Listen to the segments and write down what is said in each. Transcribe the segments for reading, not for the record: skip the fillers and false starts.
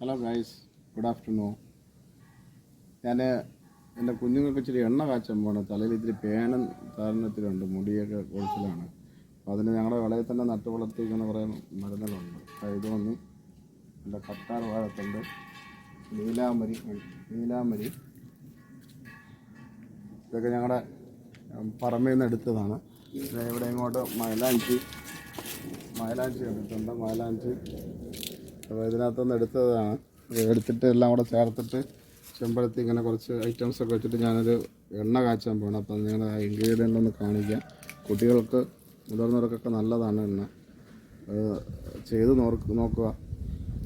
Hello guys, good afternoon. ഞാൻ എൻ്റെ കുഞ്ഞുങ്ങൾക്ക് ഇച്ചിരി എണ്ണ കാച്ചാൻ പോകണം. തലയിൽ ഇത്തിരി പേനും താരനത്തിലുണ്ട്, മുടിയൊക്കെ കൊഴിച്ചിലാണ്. അപ്പോൾ അതിന് ഞങ്ങളുടെ വിളയിൽ തന്നെ നട്ടു വളർത്തിക്കുന്ന കുറേ മരുന്നുകളുണ്ട്. ഇതൊന്നും എൻ്റെ കറ്റാർ വാഴത്തുണ്ട്, നീലാമരി ഇതൊക്കെ ഞങ്ങളുടെ പറമ്പിൽ നിന്ന് എടുത്തതാണ്. ഇവിടെ ഇങ്ങോട്ട് മൈലാഞ്ചി എടുത്തിട്ടുണ്ട്. അപ്പോൾ ഇതിനകത്തുനിന്ന് എടുത്തതാണ്. എടുത്തിട്ട് എല്ലാം കൂടെ ചേർത്തിട്ട് ചെമ്പരത്തി ഇങ്ങനെ കുറച്ച് ഐറ്റംസൊക്കെ വെച്ചിട്ട് ഞാനൊരു എണ്ണ കാച്ചാൻ പോകണം. അപ്പം നിങ്ങൾ ആ ഇൻഗ്രീഡിയൻ്റ് ഒന്ന് കാണിക്കാം. കുട്ടികൾക്ക് മുതിർന്നവർക്കൊക്കെ നല്ലതാണ് എണ്ണ. ചെയ്ത് നോക്കുക,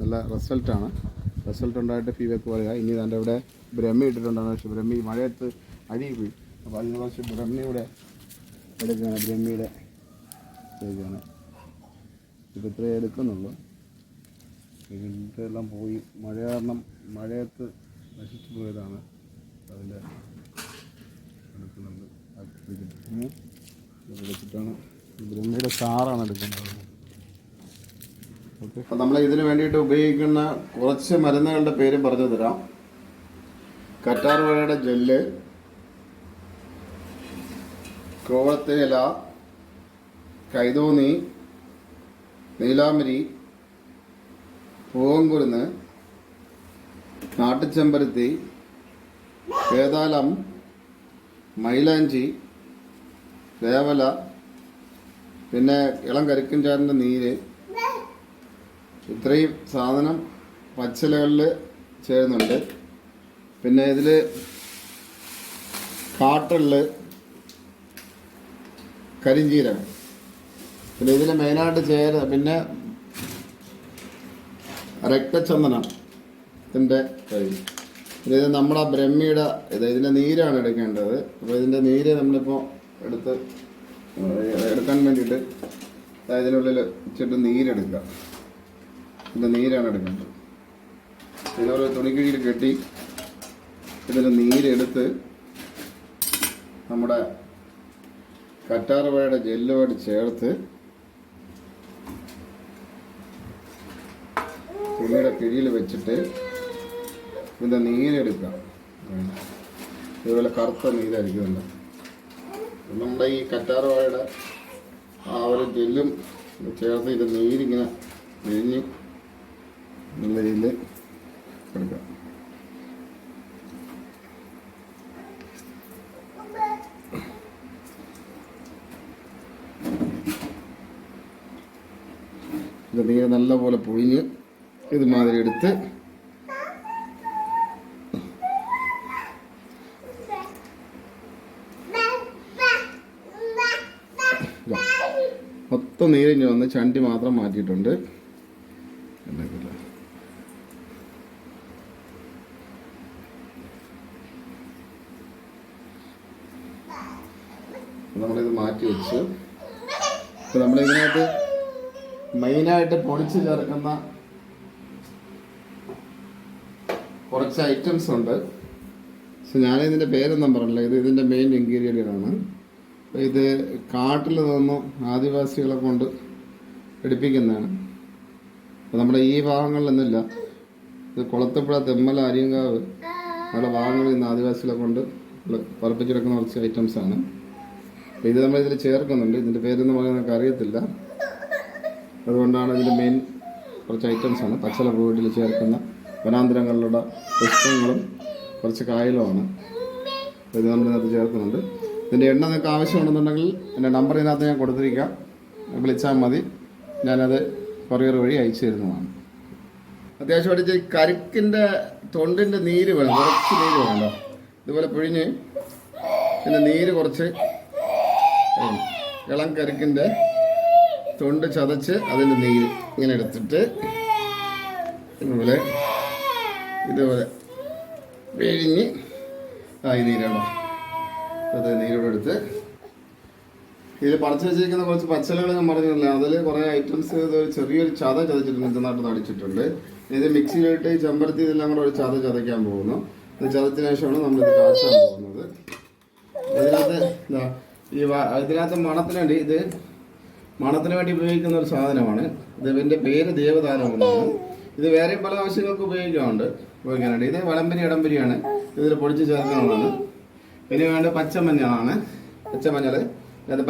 നല്ല റിസൾട്ട് ഉണ്ടായിട്ട് ഫീഡ്ബാക്ക് പറയുക. ഇനി എൻ്റെ ഇവിടെ ബ്രഹ്മി ഇട്ടിട്ടുണ്ടാണ്. പക്ഷേ ബ്രഹ്മി മഴയത്ത് അരി പോയി. അപ്പോൾ അതിന് കുറച്ച് ബ്രഹ്മിയുടെ എടുക്കുകയാണ്. ബ്രഹ്മിയുടെ ചെയ്യുകയാണ്. ഇത് ഇത്രയേ എടുക്കുന്നുള്ളൂ. ഇതെല്ലാം പോയി, മഴ കാരണം മഴയത്ത് നശിച്ചു പോയതാണ്. അതിൻ്റെ എടുക്കുന്നുണ്ട്. വെച്ചിട്ടാണ് ബ്രഹ്മയുടെ ചാറാണ് എടുക്കുന്നത്. ഓക്കെ, അപ്പം നമ്മൾ ഇതിന് വേണ്ടിയിട്ട് ഉപയോഗിക്കുന്ന കുറച്ച് മരുന്നുകളുടെ പേരും പറഞ്ഞു തരാം. കറ്റാർ വാഴയുടെ ജെല്ല്, കോവളത്തേല, കൈതോന്നി, നീലാമരി, പൂവൻകുരുന്ന്, നാട്ടുചെമ്പരത്തി, വേതാളം, മൈലാഞ്ചി, വേവല, പിന്നെ ഇളം കരിക്കിൻചാറിൻ്റെ നീര്. ഇത്രയും സാധനം പച്ചിലകളിൽ ചേരുന്നുണ്ട്. പിന്നെ ഇതിൽ കാട്ടുള്ളി, കരിഞ്ചീരകം, പിന്നെ ഇതിൽ മെയിനായിട്ട് പിന്നെ രക്തചന്ദനം ഇതിൻ്റെ കഴിയും. പിന്നെ ഇത് നമ്മുടെ ബ്രഹ്മിയുടെ ഇതിൻ്റെ നീരാണ് എടുക്കേണ്ടത്. അപ്പോൾ ഇതിൻ്റെ നീര് നമ്മളിപ്പോൾ എടുക്കാൻ വേണ്ടിയിട്ട് ഇതിനുള്ളിൽ ഇച്ചിട്ട് നീരെടുക്കുക. ഇതിൻ്റെ നീരാണ് എടുക്കേണ്ടത്. ഇതുപോലെ തുണിക്കിഴിയിൽ കെട്ടി ഇതിൻ്റെ നീരെടുത്ത് നമ്മുടെ കറ്റാർ വാഴയുടെ ജെല്ലുമായിട്ട് ചേർത്ത് തുണിയുടെ കിഴിയിൽ വെച്ചിട്ട് ഇതിൻ്റെ നീരെടുക്കാം. ഇതുപോലെ കറുത്ത നീരായിരിക്കുമല്ലോ. നമ്മുടെ ഈ കറ്റാർ വാഴയുടെ ആ ഒരു ജെല്ലും ചേർത്ത് ഇത് നീരിങ്ങനെ വിരിഞ്ഞ് നല്ല രീതിയിൽ എടുക്കാം. ഇത് നീര് നല്ലപോലെ പൊഴിഞ്ഞ് ഇതുമാതിരി എടുത്ത് മൊത്തം നീരിഞ്ഞ് വന്ന് ചണ്ടി മാത്രം മാറ്റിയിട്ടുണ്ട്. നമ്മളിത് മാറ്റി വെച്ച് നമ്മളിതിനകത്ത് മെയിനായിട്ട് പൊടിച്ച് ചേർക്കുന്ന കുറച്ച് ഐറ്റംസ് ഉണ്ട്. പക്ഷെ ഞാനിതിൻ്റെ പേരൊന്നും പറഞ്ഞില്ല. ഇതിൻ്റെ മെയിൻ ഇൻഗ്രീഡിയൻ്റ് ആണ്. ഇത് കാട്ടിൽ നിന്നും ആദിവാസികളെ കൊണ്ട് എടുപ്പിക്കുന്നതാണ്. അപ്പോൾ നമ്മുടെ ഈ ഭാഗങ്ങളിലൊന്നുമില്ല. ഇത് കുളത്തപ്പുഴ, തെമ്മല, അരിയങ്കാവ് അവിടെ ഭാഗങ്ങളിൽ നിന്ന് ആദിവാസികളെ കൊണ്ട് പറപ്പിച്ചെടുക്കുന്ന കുറച്ച് ഐറ്റംസാണ്. അപ്പോൾ ഇത് നമ്മളിതിൽ ചേർക്കുന്നുണ്ട്. ഇതിൻ്റെ പേരൊന്നും പറയാൻ നമുക്ക് അറിയത്തില്ല. അതുകൊണ്ടാണ് ഇതിൻ്റെ മെയിൻ കുറച്ച് ഐറ്റംസാണ്. പച്ചല വീട്ടിൽ ചേർക്കുന്ന വനാന്തരങ്ങളിലുള്ള പുഷ്പങ്ങളും കുറച്ച് കായലുമാണ്. ഇത് നമ്മളിതിനകത്ത് ചേർക്കുന്നുണ്ട്. ഇതിൻ്റെ എണ്ണ നിങ്ങൾക്ക് ആവശ്യമുണ്ടെന്നുണ്ടെങ്കിൽ എൻ്റെ നമ്പർ ഇതിനകത്ത് ഞാൻ കൊടുത്തിരിക്കാം. വിളിച്ചാൽ മതി, ഞാനത് കൊറിയർ വഴി അയച്ചു തരുന്നതാണ്. അത്യാവശ്യമായിട്ട് ഈ കരിക്കിൻ്റെ തൊണ്ടിൻ്റെ നീര് വേണം, കുറച്ച് നീര് വേണമല്ലോ. ഇതുപോലെ പിഴിഞ്ഞ് പിന്നെ നീര് കുറച്ച് ഇളം കരിക്കിൻ്റെ തൊണ്ട് ചതച്ച് അതിൻ്റെ നീര് ഇങ്ങനെ എടുത്തിട്ട് ഇതുപോലെ പിഴിഞ്ഞ് ഈ നീരാണോ അത് നീരോടെ എടുത്ത് ഇതിൽ പറിച്ച് വെച്ചിരിക്കുന്ന കുറച്ച് പച്ചലകൾ ഞാൻ പറഞ്ഞില്ല. അതിൽ കുറേ ഐറ്റംസ് ചെറിയൊരു ചത ചതച്ചിട്ടുണ്ട്, നന്നായിട്ട് തടിച്ചിട്ടുണ്ട്. ഇത് മിക്സിയിലിട്ട് ഈ ചെമ്പരത്തി ഇതെല്ലാം കൂടെ ഒരു ചതയ്ക്കാൻ പോകുന്നു. ഇത് ചതച്ചതിന് ശേഷമാണ് നമ്മളിത് കാച്ചാൻ പോകുന്നത്. ഇതിനകത്ത് മണത്തിന് വേണ്ടി ഉപയോഗിക്കുന്ന ഒരു സാധനമാണ്. ഇതിൻ്റെ പേര് ദേവതാരം എന്നാണ്. ഇത് വേറെയും പല ആവശ്യങ്ങൾക്ക് ഉപയോഗിക്കാനുണ്ട്. ഇത് വലമ്പരി ഇടംപരിയാണ്, ഇതിൽ പൊടിച്ച് ചേർക്കുന്നതാണ്. പിന്നെ വേണ്ട പച്ചമഞ്ഞളാണ്. പച്ചമഞ്ഞൾ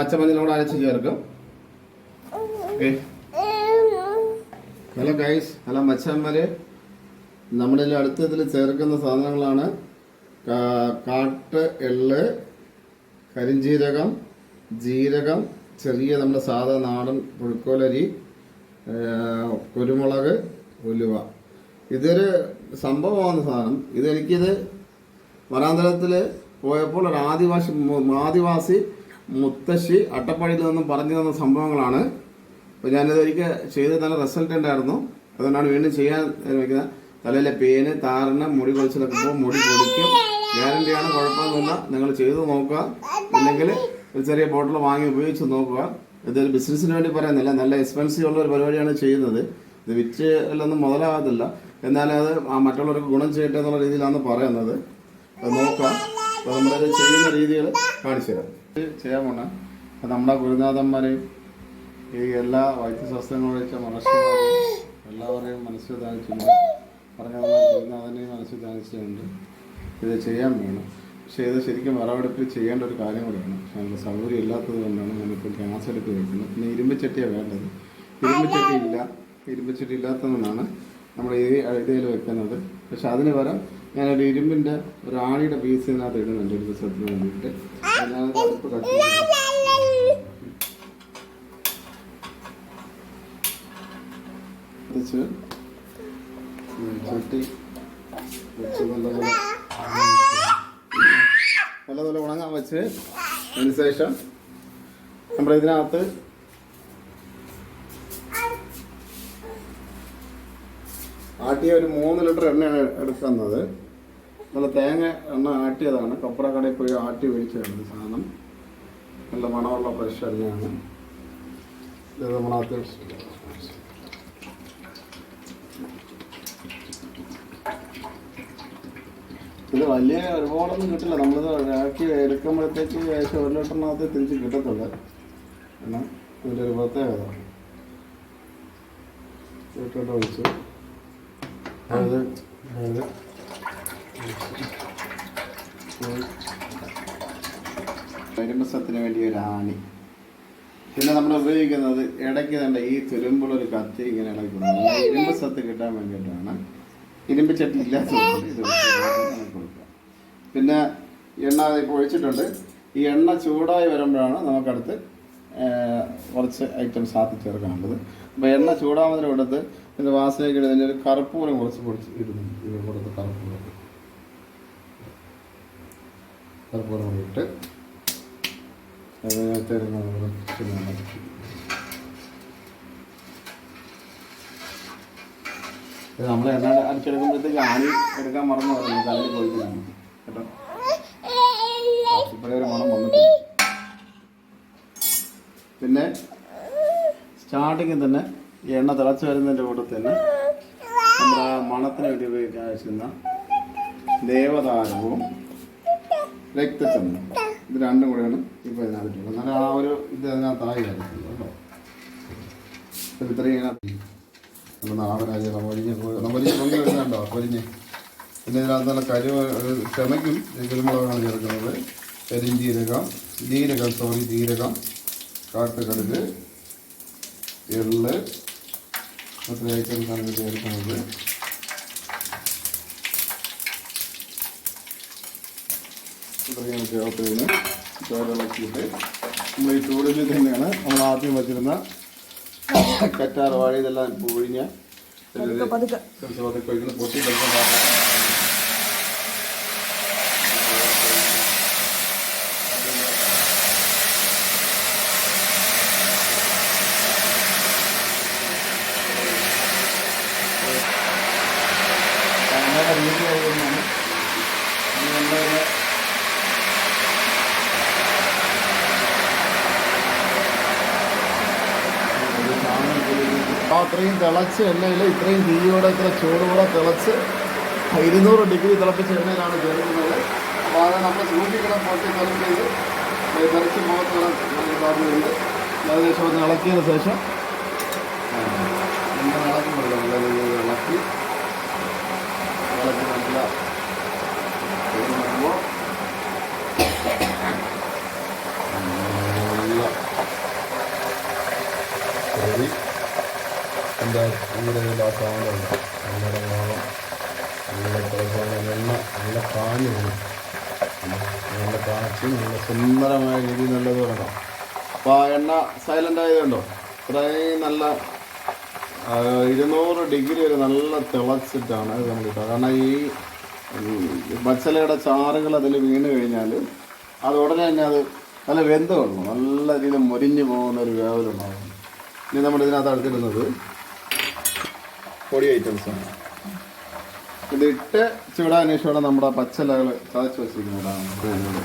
പച്ചമഞ്ഞളോട് അരച്ച് ചേർക്കും. ഓക്കെ, ഹലോ ഗൈസ്, ഹലോ മച്ചന്മാര്. നമ്മുടെ അടുത്തതിൽ ചേർക്കുന്ന സാധനങ്ങളാണ് കാട്ട് എള്ള്, കരിഞ്ജീരകം, ജീരകം, ചെറിയ നമ്മുടെ സാധാ നാടൻ പുഴുക്കോലരി, കുരുമുളക്, ഉലുവ. ഇതൊരു സംഭവമാണ് സാധനം. ഇതെനിക്കിത് വനാന്തരത്തിൽ പോയപ്പോൾ ഒരു ആദിവാസി മുത്തശ്ശി അട്ടപ്പാടിയിൽ നിന്നും പറഞ്ഞു തന്ന സംഭവങ്ങളാണ്. അപ്പോൾ ഞാനിത് ഒരിക്കൽ ചെയ്ത് നല്ല റിസൾട്ട് ഉണ്ടായിരുന്നു. അതുകൊണ്ടാണ് വീണ്ടും ചെയ്യാൻ വയ്ക്കുന്നത്. തലയിലെ പേന്, താരന്, മുടി കൊളിച്ചിലൊക്കെ പോകും, മുടി പൊടിക്കും. ഗ്യാരണ്ടിയാണ്, കുഴപ്പമൊന്നുമില്ല. നിങ്ങൾ ചെയ്ത് നോക്കുക. ഇല്ലെങ്കിൽ ഒരു ചെറിയ ബോട്ടിൽ വാങ്ങി ഉപയോഗിച്ച് നോക്കുക. ഇതൊരു ബിസിനസ്സിന് വേണ്ടി പറയുന്നില്ല, നല്ല എക്സ്പെൻസീവ് ഉള്ള ഒരു പരിപാടിയാണ് ചെയ്യുന്നത്. ഇത് വിറ്റ് എല്ലൊന്നും മുതലാകത്തില്ല, എന്നാലും അത് മറ്റുള്ളവർക്ക് ഗുണം ചെയ്യട്ടെ എന്നുള്ള രീതിയിലാണ് പറയുന്നത്. അത് നോക്കാം. അപ്പോൾ നമ്മളത് ചെയ്യുന്ന രീതികൾ കാണിച്ചു തരാം. ചെയ്യാൻ പോണ നമ്മുടെ ഗുരുനാഥന്മാരെയും ഈ എല്ലാ വൈദ്യശാസ്ത്രങ്ങളും വെച്ച മഹർഷിമാരെയും എല്ലാവരെയും മനസ്സിൽ ധ്യാനിച്ചിട്ടുണ്ട്. പറഞ്ഞ ഗുരുനാഥനെയും മനസ്സിൽ ധ്യാനിച്ചിട്ടുണ്ട്. ഇത് ചെയ്യാൻ വേണം. പക്ഷേ ഇത് ശരിക്കും വിറവെടുപ്പിൽ ചെയ്യേണ്ട ഒരു കാര്യം കൂടിയാണ്. പക്ഷേ അതിൻ്റെ സൗകര്യം ഇല്ലാത്തത് കൊണ്ടാണ് ഞാനിപ്പോൾ ഗ്യാസ് എടുത്ത് വയ്ക്കുന്നത്. പിന്നെ ഇരുമ്പച്ചട്ടിയാണ് വേണ്ടത്. ഇരുമ്പച്ചട്ടി ഇല്ലാത്തതുകൊണ്ടാണ് നമ്മൾ ഈ ഇതിൽ വെക്കുന്നത്. പക്ഷെ അതിന് പകരം ഞാനൊരു ഇരുമ്പിൻ്റെ ഒരു ആണിയുടെ പീസ് ഇതിനകത്ത് ഇടുന്നുണ്ട് ഒരു ദിവസത്തിന് വേണ്ടിയിട്ട്. ഞാനത് അടുപ്പ് കട്ട് വെച്ച് ചട്ടി വെച്ച് നല്ലപോലെ ഉണങ്ങാൻ വെച്ച് അതിന് ശേഷം നമ്മളിതിനകത്ത് ആട്ടിയ ഒരു 3 ലിറ്റർ എണ്ണയാണ് എടുക്കുന്നത്. നല്ല തേങ്ങ എണ്ണ ആട്ടിയതാണ്. കൊപ്ര കടയിൽ പോയി ആട്ടി മേടിച്ചതാണ് സാധനം. നല്ല മണമുള്ള ഫ്രഷ് എണ്ണയാണ്. ഇത് നമ്മളകത്ത് ഇത് വലിയ ഒരുപാടൊന്നും കിട്ടില്ല. നമ്മളിത് ആക്കി എടുക്കുമ്പോഴത്തേക്ക് ഏകദേശം 1 ലിറ്ററിനകത്ത് തിരിച്ച് കിട്ടത്തുള്ളൂ. എന്നാൽ ഇതിൻ്റെ ഒരു പ്രത്യേകത ഇട്ടിട്ട് ഒഴിച്ച് വരുമ്പസത്തിന് വേണ്ടി ഒരു ആണി. പിന്നെ നമ്മൾ ഉപയോഗിക്കുന്നത് ഇടയ്ക്ക് തന്നെ ഈ തുരുമ്പുള്ളൊരു കത്തി ഇങ്ങനെ ഇളക്കി കൊടുക്കുന്നത് ഇരുമ്പ് സത്ത് കിട്ടാൻ വേണ്ടിയിട്ടാണ്. ഇരുമ്പ് ചട്ടി ഇല്ലാത്ത കൊടുക്കുക. പിന്നെ എണ്ണ ഇപ്പോൾ ഒഴിച്ചിട്ടുണ്ട്. ഈ എണ്ണ ചൂടായി വരുമ്പോഴാണ് നമുക്കടുത്ത് കുറച്ച് ഐറ്റംസ് ആദ്യം ചേർക്കാനുള്ളത്. അപ്പോൾ എണ്ണ ചൂടാവുന്നതിന് കൊടുത്ത് ഇതിൻ്റെ വാസനയ്ക്ക് ഇതിൻ്റെ ഒരു കറുപ്പൂരം കുറച്ച് പൊടിച്ച് ഇടുന്നുണ്ട്. ഇത് കൊടുത്ത് കറുപ്പൂരം ഇട്ട് നമ്മൾ എണ്ണ അടിച്ചെടുക്കുമ്പോഴത്തേക്ക് ആണി എടുക്കാൻ മറന്നു പറഞ്ഞു തലയിൽ പോയിട്ടാണ് കേട്ടോ. ഇപ്പോഴേ ഒരു മണം വന്നിട്ടുണ്ട്. പിന്നെ സ്റ്റാർട്ടിങ്ങിൽ തന്നെ ഈ എണ്ണ തിളച്ച് വരുന്നതിൻ്റെ കൂട്ടത്തിൽ തന്നെ നമ്മുടെ മണത്തിന് വേണ്ടി ഉപയോഗിക്കാൻ ആവശ്യമുന്ന ദേവതാരവും രക്തചന്ദനം, ഇത് രണ്ടും കൂടെയാണ് ഇപ്പോൾ ഇതിനകത്തുള്ളത്. എന്നാലും ആ ഒരു ഇത് അതിനകത്തായി വരുന്നത് കേട്ടോ. ഇത്രയും ഇതിനകത്ത് നമ്മൾ നാടനായി പൊരിഞ്ഞ് പൊങ്ങി വരുന്നുണ്ടോ പൊരിഞ്ഞ്. പിന്നെ ഇതിനകത്ത് നല്ല ക്ഷമയ്ക്കും കുരുമുളകാണ് ചേർക്കുന്നത്. ജീരകം, കാട്ടുകടുക്, എള്ള്, അത്ര ഐറ്റംസാണ് ചേർക്കുന്നത്. ഇത്രയും ചേർത്തതിന് ചോറിളക്കിയിട്ട് നമ്മൾ ഈ ചൂടിൽ തന്നെയാണ് നമ്മൾ ആദ്യം വച്ചിരുന്ന കറ്റാർ വാഴ ഇതെല്ലാം പൊഴിഞ്ഞ് പൊട്ടി അത്രയും തിളച്ച് എണ്ണയിൽ ഇത്രയും തീയോടെ ഇത്ര ചൂടോടെ തിളച്ച് 200 ഡിഗ്രി തിളപ്പിച്ച എണ്ണയിലാണ് ചേർക്കുന്നത്. അപ്പോൾ അത് നമ്മൾ സൂക്ഷിക്കണം. പൊട്ടി തിളക്കിയത് തിളച്ച് മുഖത്തുള്ള സാധ്യതയുണ്ട്. ഏകദേശം ഒന്ന് ഇളക്കിയതിന് ശേഷം ഇളക്കി കൊടുക്കുക. നല്ല രീതിയിൽ ഇളക്കി എൻ്റെ ഈരയിൽ ആ സാധനമുണ്ട് അങ്ങനെ വേണം നല്ല തിളച്ചാൽ എണ്ണ നല്ല കാഞ്ഞു വരും നല്ല കാച്ചി നല്ല സുന്ദരമായ രീതിയിൽ നല്ലത് തുടങ്ങാം. അപ്പോൾ ആ എണ്ണ സൈലൻ്റ് ആയതുകൊണ്ടോ ഇത്രയും നല്ല 200 ഡിഗ്രി വരെ നല്ല തിളച്ചിട്ടാണ് ഇത് നമ്മൾ കിട്ടുക. കാരണം ഈ പച്ചലയുടെ ചാറുകൾ അതിൽ വീണ് കഴിഞ്ഞാൽ അത് ഉടനെ തന്നെ അത് നല്ല വെന്ത് കൊള്ളണം, നല്ല രീതിയിൽ മുരിഞ്ഞു പോകുന്ന ഒരു വേവലുണ്ടാകും. ഇനി നമ്മൾ ഇതിനകത്ത് അടുത്തിടുന്നത് പൊടി ഐറ്റംസാണ്. ഇതിട്ട് ചൂടാൻ ശേഷമാണ് നമ്മുടെ പച്ചലകൾ ചതച്ച് വെച്ചിരിക്കുന്നതാണ്.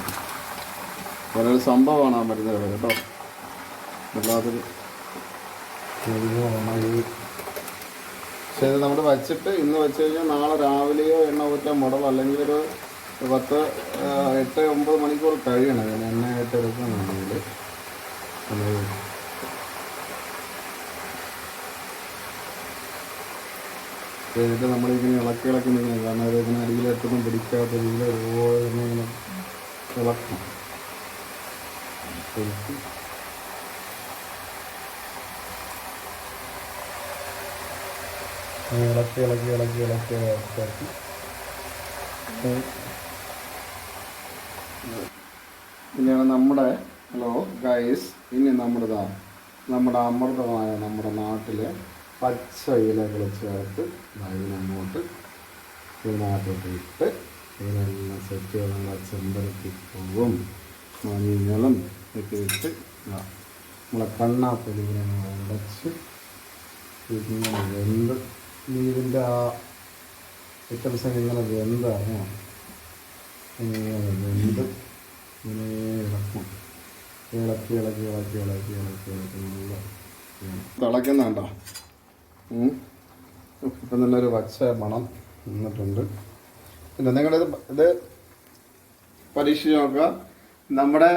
വളരെ സംഭവമാണ് ആ മരുന്ന് കട കേട്ടോ. എല്ലാത്തിലും പക്ഷേ ഇത് നമ്മൾ വച്ചിട്ട് ഇന്ന് വെച്ച് കഴിഞ്ഞാൽ നാളെ രാവിലെയോ എണ്ണ ഊറ്റാൻ മുടവ്, അല്ലെങ്കിൽ ഒരു 8-9 മണിക്കൂർ കഴിയണം ഇതിന് എണ്ണയായിട്ട് എടുക്കുന്നുണ്ടെങ്കിൽ. എന്നിട്ട് നമ്മളിങ്ങനെ ഇളക്കി നിൽക്കണം. കാരണം അത് ഇങ്ങനെ അടിയിലെട്ടൊന്നും പിടിക്കാത്ത രീതിയിൽ അതുപോലെ തന്നെ ഇങ്ങനെ ഇളക്കും. ഇളക്കി പിന്നെയാണ് നമ്മുടെ ഗൈസ്, ഇനി നമ്മുടെ അമൃതമായ നമ്മുടെ നാട്ടിലെ പച്ച ഇലകൾ ചേർത്ത് ഇതിനങ്ങോട്ട് ഇതിനകത്തോട്ട് ഇട്ട് ഇതിനെല്ലാം സെറ്റ് ചെയ്ത് ചെമ്പരത്തിപ്പൂവും മഞ്ഞളും ഒക്കെ ഇട്ട് നമ്മളെ കണ്ണാപ്പൊലി ഇങ്ങനെ ഉടച്ച് ഇങ്ങനെ വെന്ത് ഇതിൻ്റെ ആ ഐറ്റംസ് ഇങ്ങനെ വെന്തറിയാം. ഇങ്ങനെ വെന്ത് ഇങ്ങനെ ഇളക്കും. ഇളക്കി നല്ല തിളയ്ക്കുന്നുണ്ടോ? ഇപ്പം നല്ലൊരു പച്ച മണം നിന്നിട്ടുണ്ട്. പിന്നെ നിങ്ങളിത് പരീക്ഷിച്ച് നോക്കുക. നമ്മുടെ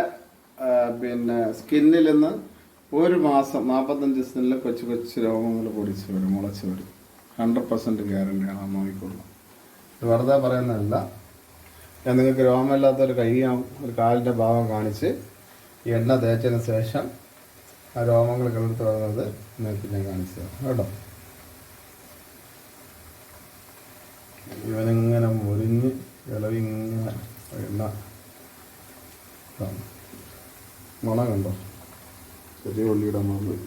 പിന്നെ സ്കിന്നിൽ നിന്ന് 1 മാസം 45 ദിവസത്തിൽ കൊച്ചു രോഗങ്ങൾ പൊടിച്ച് വരും, മുളച്ച് വരും. 100% ഗ്യാരണ്ടിയാണ്. ആ നോക്കിക്കൊള്ളാം. ഇത് വെറുതെ പറയുന്നതല്ല. ഞാൻ നിങ്ങൾക്ക് രോഗമില്ലാത്തൊരു ഒരു കാലിൻ്റെ ഭാഗം കാണിച്ച് എണ്ണ തേച്ചതിന് ശേഷം ആ രോമങ്ങൾ കിളർത്ത് വരുന്നത് നിങ്ങൾക്ക് ഞാൻ കാണിച്ചു തരാം കേട്ടോ. ഇവനിങ്ങനെ മുരിഞ്ഞ് ഇളവിങ്ങനെ എണ്ണ മണം കണ്ടോ? ചെറിയ ഉള്ളിയുടെ മണം.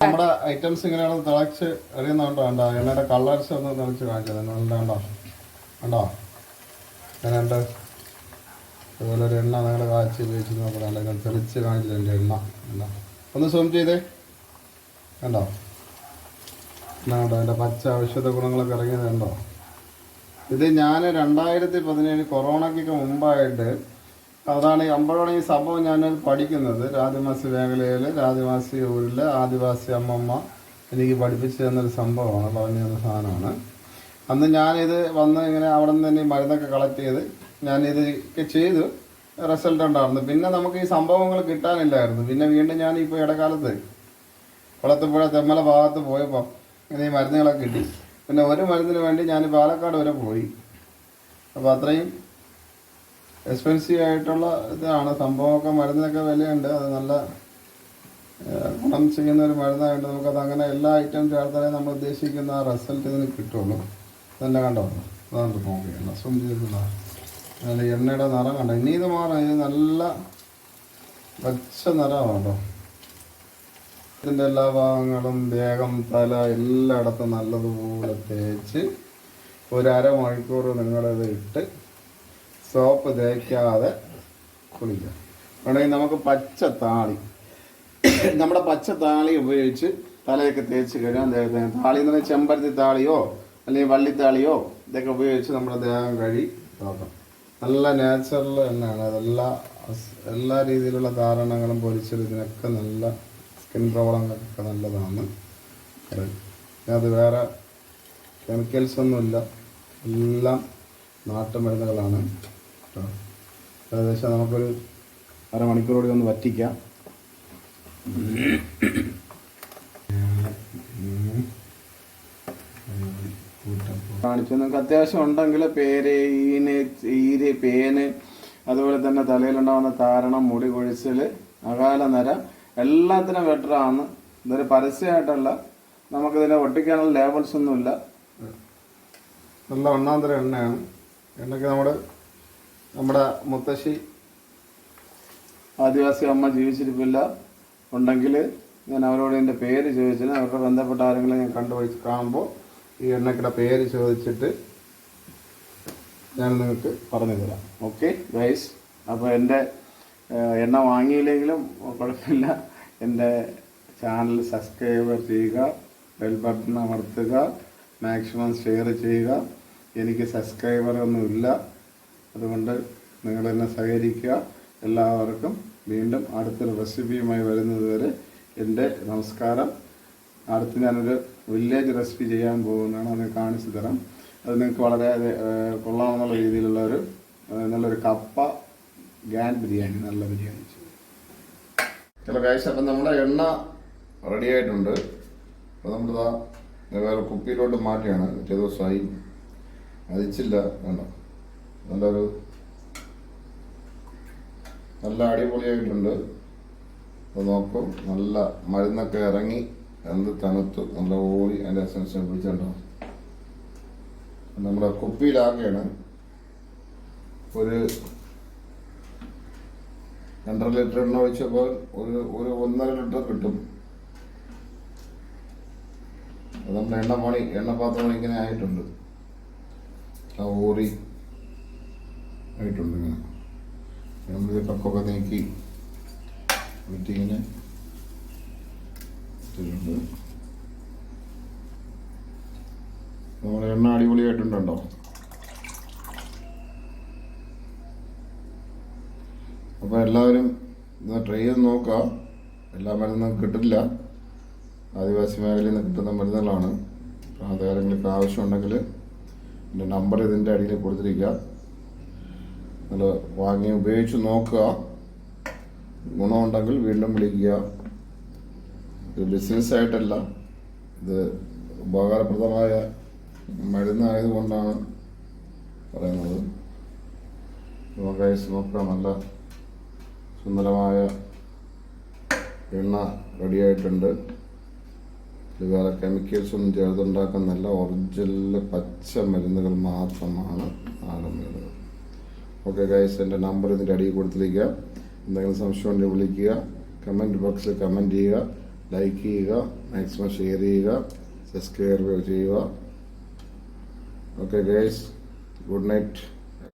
നമ്മുടെ ഐറ്റംസ് ഇങ്ങനെയാണ് തിളച്ച് എറിയുന്നുണ്ടോ? കണ്ടോ? എണ്ണയുടെ കളർസ് ഒന്ന് തിളച്ച് കാണിച്ചത് കണ്ടോ? കണ്ടോ എങ്ങനെയുണ്ട്? അതുപോലെ ഒരു എണ്ണ നിങ്ങളുടെ കാച്ചി ഉപയോഗിച്ച് നോക്കണം. അല്ലെങ്കിൽ തെളിച്ച് കാണിച്ചിട്ടുണ്ട് എണ്ണ. ഒന്ന് സൂം ചെയ്തേ. കണ്ടോ? കണ്ടോ അതിൻ്റെ പച്ച ഔഷധ ഗുണങ്ങളൊക്കെ ഇറങ്ങിയതുണ്ടോ? ഇത് ഞാൻ 2017 കൊറോണയ്ക്കൊക്കെ മുമ്പായിട്ട് അതാണ് അമ്പോഴാണ് ഈ സംഭവം ഞാൻ പഠിക്കുന്നത്. ആദിവാസി മേഖലയിൽ ആദിവാസി ഊരിൽ ആദിവാസി അമ്മമ്മ എനിക്ക് പഠിപ്പിച്ചു തന്നൊരു സംഭവമാണ്, പറഞ്ഞു തന്ന സാധനമാണ്. അന്ന് ഞാനിത് വന്ന് ഇങ്ങനെ അവിടെ നിന്ന് തന്നെ ഈ മരുന്നൊക്കെ കളക്ട് ചെയ്ത് ഞാനിതൊക്കെ ചെയ്തു. റിസൾട്ട് ഉണ്ടായിരുന്നു. പിന്നെ നമുക്ക് ഈ സംഭവങ്ങൾ കിട്ടാനില്ലായിരുന്നു. പിന്നെ വീണ്ടും ഞാനിപ്പോൾ ഇടക്കാലത്ത് കുളത്തുപുഴ തെമ്മല ഭാഗത്ത് പോയപ്പോൾ ഇങ്ങനെ ഈ മരുന്നുകളൊക്കെ കിട്ടി. പിന്നെ ഒരു മരുന്നിന് വേണ്ടി ഞാൻ പാലക്കാട് വരെ പോയി. അപ്പോൾ അത്രയും എക്സ്പെൻസീവ് ആയിട്ടുള്ള ഇതാണ് സംഭവമൊക്കെ. മരുന്നിനൊക്കെ വിലയുണ്ട്. അത് നല്ല ഗുണം ചെയ്യുന്ന ഒരു മരുന്നായിട്ട് നമുക്കത് അങ്ങനെ എല്ലാ ഐറ്റം ചേർത്താലേ നമ്മൾ ഉദ്ദേശിക്കുന്ന ആ റിസൾട്ട് ഇതിന് കിട്ടുള്ളൂ. തന്നെ കണ്ടോ? അതാണ് നോക്കിയല്ല സ്വം ചെയ്തിട്ടുള്ള എണ്ണയുടെ നിറം കണ്ടോ? ഇനി ഇത് മാറാം. ഇത് നല്ല പച്ച നിറമാണ് കേട്ടോ. ഇതിൻ്റെ എല്ലാ ഭാഗങ്ങളും ദേഹം തല എല്ലായിടത്തും നല്ലതുപോലെ തേച്ച് 1/2 മണിക്കൂർ നിങ്ങളിത് ഇട്ട് സോപ്പ് തേക്കാതെ കുളിക്കുക. വേണമെങ്കിൽ നമുക്ക് നമ്മുടെ പച്ച താളി ഉപയോഗിച്ച് തലയൊക്കെ തേച്ച് കഴുകാൻ ദേഹത്തിന്. താളി എന്ന് പറഞ്ഞാൽ ചെമ്പരത്തി താളിയോ അല്ലെങ്കിൽ വള്ളിത്താളിയോ ഇതൊക്കെ ഉപയോഗിച്ച് നമ്മുടെ ദേഹം കഴുകി നോക്കാം. നല്ല നാച്ചുറൽ എണ്ണയാണ്. എല്ലാ രീതിയിലുള്ള കാരണങ്ങളും പൊരിച്ചെടുത്തിനൊക്കെ നല്ല സ്കിൻ പ്രോബ്ലങ്ങൾക്കൊക്കെ നല്ലതാണ്. അത് വേറെ കെമിക്കൽസ് ഒന്നുമില്ല, എല്ലാം നാട്ടുമരുന്നുകളാണ് കേട്ടോ. ഏകദേശം നമുക്കൊരു 1/2 മണിക്കൂറോടെ ഒന്ന് വറ്റിക്കാം. കാണിച്ചു. നിങ്ങൾക്ക് അത്യാവശ്യം ഉണ്ടെങ്കിൽ പേര്, ഈര്, പേന്, അതുപോലെ തന്നെ തലയിലുണ്ടാകുന്ന താരണം, മുടി കൊഴിച്ചിൽ, അകാല നര എല്ലാത്തിനും ബെറ്ററാണ്. ഇതൊരു പരസ്യമായിട്ടല്ല, നമുക്കിതിനെ ഒട്ടിക്കാനുള്ള ലേബിൾസ് ഒന്നുമില്ല. നല്ല ഒന്നാന്തര എണ്ണയാണ്. എണ്ണയ്ക്ക് നമ്മുടെ മുത്തശ്ശി ആദിവാസി അമ്മ ജീവിച്ചിരിപ്പില്ല, ഉണ്ടെങ്കിൽ ഞാൻ അവരോട് എൻ്റെ പേര് ചോദിച്ചിട്ട് അവരുടെ ബന്ധപ്പെട്ട ആരെങ്കിലും ഞാൻ കണ്ടുപോയി കാണുമ്പോൾ ഈ എണ്ണയ്ക്കുടെ പേര് ചോദിച്ചിട്ട് ഞാൻ നിങ്ങൾക്ക് പറഞ്ഞു തരാം. ഓക്കെ ഗൈസ്, അപ്പോൾ എൻ്റെ എണ്ണ വാങ്ങിയില്ലെങ്കിലും കുഴപ്പമില്ല, എൻ്റെ ചാനൽ സബ്സ്ക്രൈബ് ചെയ്യുക, ബെൽ ബട്ടൺ അമർത്തുക, മാക്സിമം ഷെയർ ചെയ്യുക. എനിക്ക് സബ്സ്ക്രൈബറൊന്നുമില്ല, അതുകൊണ്ട് നിങ്ങളെന്നെ സഹകരിക്കുക. എല്ലാവർക്കും വീണ്ടും അടുത്തൊരു റെസിപ്പിയുമായി വരുന്നത് വരെ എൻ്റെ നമസ്കാരം. അടുത്ത് ഞാനൊരു വില്ലേജ് റെസിപ്പി ചെയ്യാൻ പോകുന്നതാണ്, അത് കാണിച്ചു തരാം. അത് നിങ്ങൾക്ക് വളരെ കൊള്ളാമെന്നുള്ള രീതിയിലുള്ള നല്ലൊരു കപ്പ ഗാൻ ബിരിയാണി, നല്ല ബിരിയാണി. ചില കാഴ്ച അപ്പം നമ്മുടെ എണ്ണ റെഡി ആയിട്ടുണ്ട്. അപ്പോൾ നമ്മളിതാ വേറെ കുപ്പിയിലോട്ട് മാറ്റിയാണ്. പിറ്റേ ദിവസമായി അരിച്ചില്ല, വേണ്ട, നല്ല അടിപൊളിയായിട്ടുണ്ട്. അത് നോക്കും, നല്ല മരുന്നൊക്കെ ഇറങ്ങി എന്ത് തണുത്തു, നല്ല ഓടി അതിൻ്റെ എസൻസ് പിടിച്ചിട്ടുണ്ടോ. നമ്മുടെ കുപ്പിയിലാക്കുകയാണ്. ഒരു 2.5 ലിറ്റർ എണ്ണ ഒഴിച്ചപ്പോൾ ഒരു 1.5 ലിറ്റർ കിട്ടും. അത് നമ്മുടെ എണ്ണപാത്രം ഇങ്ങനെ ആയിട്ടുണ്ട്, ആ ഓറി ആയിട്ടുണ്ട്. ഇങ്ങനെ നമ്മളിത് കപ്പൊക്കെ നീക്കി ഇങ്ങനെ ഇട്ടിട്ടുണ്ട്. നമ്മുടെ എണ്ണ അടിപൊളിയായിട്ടുണ്ടോ. അപ്പോൾ എല്ലാവരും ഇത് ട്രൈ ചെയ്ത് നോക്കുക. എല്ലാ മരുന്നും കിട്ടില്ല, ആദിവാസി മേഖലയിൽ നിന്ന് കിട്ടുന്ന മരുന്നുകളാണ്. അത് ആരെങ്കിലും ആവശ്യമുണ്ടെങ്കിൽ എൻ്റെ നമ്പർ ഇതിൻ്റെ അടിയിൽ കൊടുത്തിരിക്കുക. നിങ്ങൾ വാങ്ങി ഉപയോഗിച്ച് നോക്കുക. ഗുണമുണ്ടെങ്കിൽ വീണ്ടും വിളിക്കുക. ഇത് ബിസിനസ്സായിട്ടല്ല, ഇത് ഉപകാരപ്രദമായ മരുന്നായതുകൊണ്ടാണ് പറയുന്നത്. നോക്കുക, നല്ല സുന്ദരമായ എണ്ണ റെഡിയായിട്ടുണ്ട്. ഇത് വേറെ കെമിക്കൽസ് ഒന്നും ചേർത്തുണ്ടാക്കുന്നല്ല, ഒറിജിനൽ പച്ച മരുന്നുകൾ മാത്രമാണ്, നാടൻ മരുന്നുകൾ. ഓക്കെ ഗൈസ്, എൻ്റെ നമ്പർ ഇതിൻ്റെ അടിയിൽ കൊടുത്തിരിക്കുക. എന്തെങ്കിലും സംശയം ഉണ്ടെങ്കിൽ വിളിക്കുക, കമൻറ്റ് ബോക്സിൽ കമൻറ്റ് ചെയ്യുക, ലൈക്ക് ചെയ്യുക, മാക്സിമം ഷെയർ ചെയ്യുക, സബ്സ്ക്രൈബ് ചെയ്യുക. Okay guys, good night.